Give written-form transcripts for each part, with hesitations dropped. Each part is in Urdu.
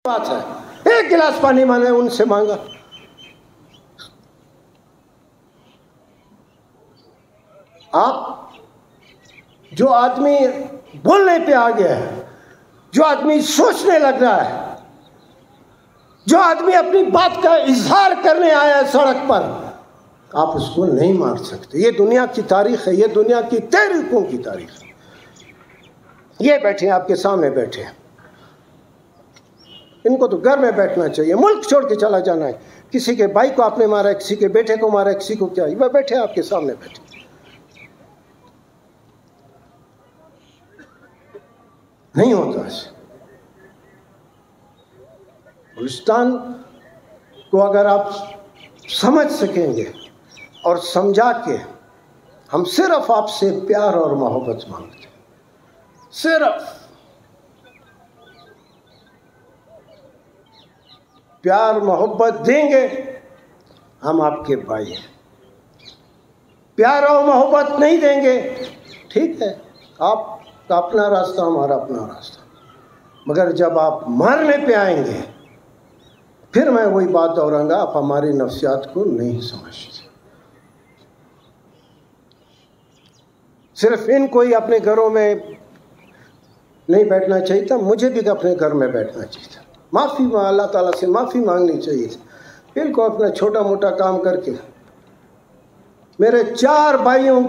بات ہے، ایک گلاس پانی میں نے ان سے مانگا. آپ جو آدمی بولنے پہ آ گیا ہے، جو آدمی سوچنے لگ رہا ہے، جو آدمی اپنی بات کا اظہار کرنے آیا ہے سڑک پر، آپ اس کو نہیں مار سکتے. یہ دنیا کی تاریخ ہے، یہ دنیا کی تحریکوں کی تاریخ ہے. یہ بیٹھے ہیں آپ کے سامنے بیٹھے ہیں، ان کو تو گھر میں بیٹھنا چاہیے، ملک چھوڑ کے چلا جانا ہے. کسی کے بھائی کو آپ نے مارا، کسی کے بیٹے کو مارا، کسی کو کیا، وہ بیٹھے آپ کے سامنے بیٹھے. نہیں ہوتا ایسے. بلوچستان کو اگر آپ سمجھ سکیں گے اور سمجھا کے، ہم صرف آپ سے پیار اور محبت مانگتے ہیں، صرف پیار محبت دیں گے. ہم آپ کے بھائی ہیں. پیار اور محبت نہیں دیں گے، ٹھیک ہے، آپ کا اپنا راستہ، ہمارا اپنا راستہ. مگر جب آپ مارنے پہ آئیں گے، پھر میں وہی بات دہراؤں گا، آپ ہماری نفسیات کو نہیں سمجھتے. صرف ان کو ہی اپنے گھروں میں نہیں بیٹھنا چاہیے تھا، مجھے بھی اپنے گھر میں بیٹھنا چاہیے تھا. معافی اللہ تعالیٰ سے معافی مانگنی چاہیے تھی. ان کو اپنا چھوٹا موٹا کام کر کے، میرے چار بھائیوں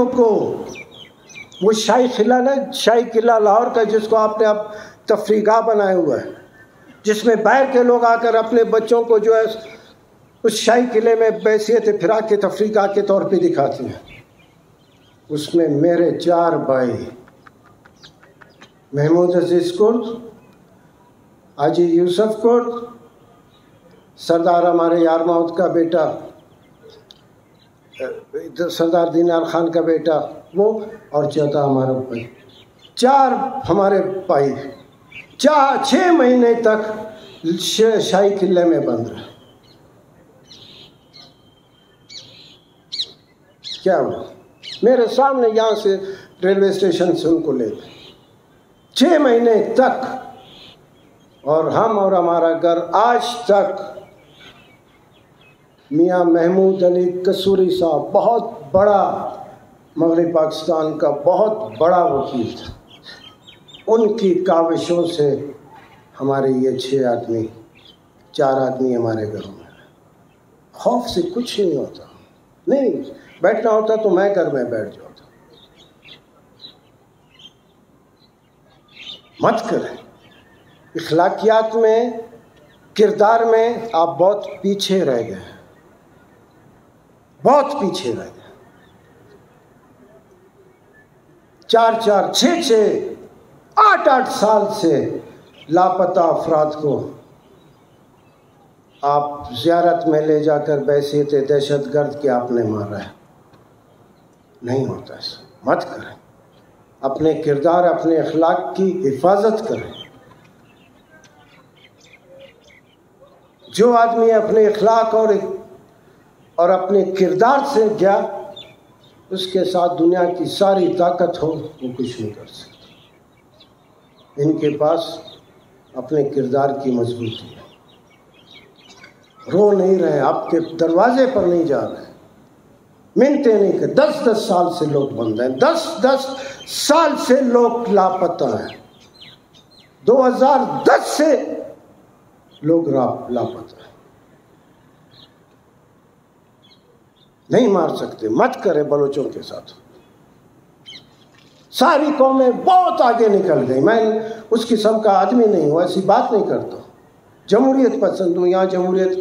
کو وہ شاہی قلعہ لاہور کا، جس کو آپ نے اب تفریح گاہ بنایا ہوا ہے، جس میں باہر کے لوگ آ کر اپنے بچوں کو جو ہے اس شاہی قلعے میں بحیثیت پھرا کے تفریح گاہ کے طور پہ دکھاتی ہیں. اس میں میرے چار بھائی، محمود عزیز کرد، حاجی یوسف کرد، سردار ہمارے یار محمود کا بیٹا، سردار دینار خان کا بیٹا وہ، اور چوتھا ہمارا بھائی. چار ہمارے بھائی 6 مہینے تک شاہی قلعے میں بند رہے. کیا ہوا؟ میرے سامنے یہاں سے ریلوے اسٹیشن سے ان کو لے گئے 6 مہینے تک. اور ہم اور ہمارا گھر آج تک، میاں محمود علی قصوری صاحب بہت بڑا مغربی پاکستان کا بہت بڑا وکیل تھا، ان کی کاوشوں سے ہمارے یہ 4 آدمی ہمارے گھروں میں. خوف سے کچھ نہیں ہوتا. نہیں بیٹھنا ہوتا تو میں گھر میں بیٹھ جاتا. مت کریں. اخلاقیات میں، کردار میں آپ بہت پیچھے رہ گئے، بہت پیچھے رہ گئے. 4 6 8 سال سے لاپتہ افراد کو آپ زیارت میں لے جا کر بحیثیت دہشت گرد کے آپ نے مارا ہے. نہیں ہوتا ایسا. مت کریں. اپنے کردار، اپنے اخلاق کی حفاظت کریں. جو آدمی اپنے اخلاق اور اپنے کردار سے گیا، اس کے ساتھ دنیا کی ساری طاقت ہو، وہ کچھ نہیں کر سکتا. ان کے پاس اپنے کردار کی مضبوطی ہے. رو نہیں رہے، آپ کے دروازے پر نہیں جا رہے، منتیں نہیں کہ 10 سال سے لوگ بند ہیں، 10 سال سے لوگ لاپتہ ہیں، 2010 سے لوگ لاپتہ ہیں. نہیں مار سکتے. مت کرے بلوچوں کے ساتھ. ساری قومیں بہت آگے نکل گئی. میں اس قسم کا آدمی نہیں ہوں، ایسی بات نہیں کرتا. جمہوریت پسند ہوں. یہاں جمہوریت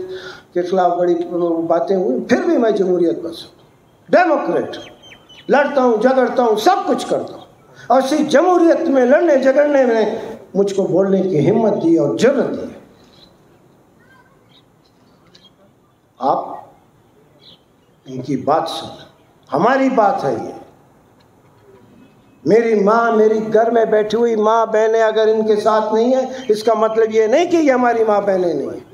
کے خلاف بڑی باتیں ہوئی، پھر بھی میں جمہوریت پسند ہوں، ڈیموکریٹ. لڑتا ہوں، جھگڑتا ہوں، سب کچھ کرتا ہوں. اور اسی جمہوریت میں لڑنے جھگڑنے میں مجھ کو بولنے کی ہمت دی اور جرأت دی. آپ ان کی بات سنیں. ہماری بات ہے یہ. میری ماں، میری گھر میں بیٹھی ہوئی ماں بہنیں اگر ان کے ساتھ نہیں ہیں، اس کا مطلب یہ نہیں کہ یہ ہماری ماں بہنیں نہیں ہیں.